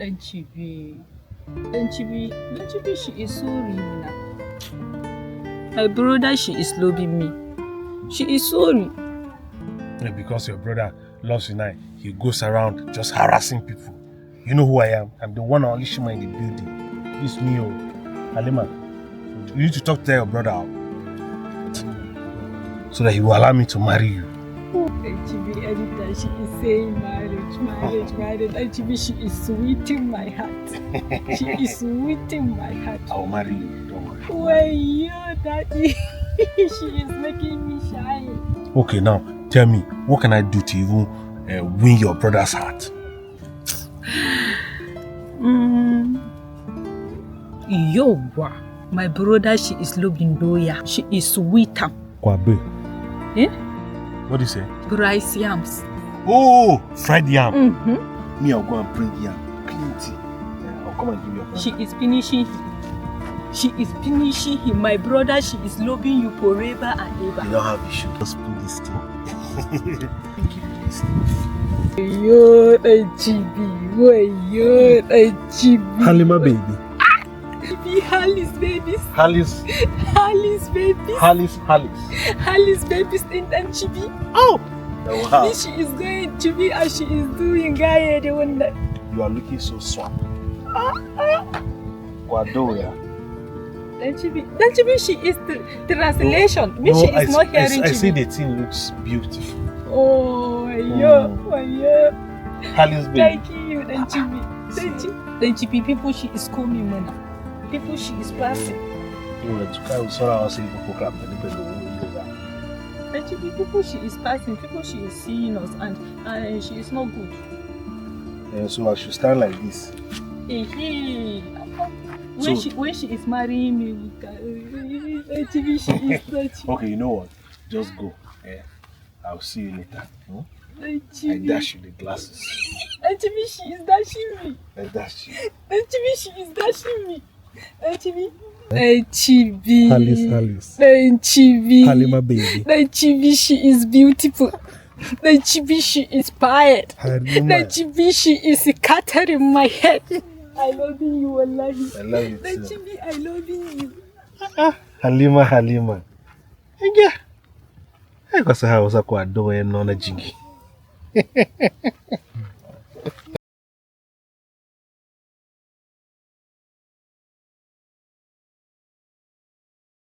Then Chibi. She is sorry now. My brother, she is loving me. She is sorry. Yeah, because your brother loves you now, he goes around just harassing people. You know who I am? I'm the one and only Shima in the building. It's me, oh. Halima, you need to talk to your brother out. So that he will allow me to marry you. Chibi, anytime she is saying marriage. And Chibi, she is sweeting my heart. She is sweeting my heart. I'll marry you, don't worry. Well, you, daddy. She is making me shine. Okay, now, tell me, what can I do to even win your brother's heart? Yowa, my brother, she is loving doya. She is sweeter. Kwabe. Eh? What do you say? Rice yams. Oh, fried yam. Mm-hmm. Me, I'll go and bring yam. Plenty. I'll come and give you a brother. She is finishing him. My brother, she is loving you forever and ever. You don't have issue. Just put this thing. Thank you, this thing. Yo, Chibi. Halima baby. Hallis babies. Hallis babies and Chibi. Oh! Wow. She is going to be as she is doing. Guy, the one that you are looking so swamp. Wadoya. Then Chibi, she is the translation. No, she is not hearing. I see the thing looks beautiful. Oh, yeah. Hallis baby. Thank you, then Chibi. Then Chibi, people she is coming, man. People she is passing. And people she is passing, people she is seeing us, and she is not good. So I should stand like this. When she is marrying me, TV she is such. Okay, you know what? Just go. I'll see you later. I dash you the glasses. And TV she is dashing me. I dash you. And TV she is dashing me. And Chibi. Hallis. And Chibi. Halima baby. And Chibi, she is beautiful. And Chibi, she is quiet. Halima. And Chibi, she is scattering my head. I love you, wallahi. I love you too. And Chibi, I love you. Halima. Yeah. I got to have a jingy.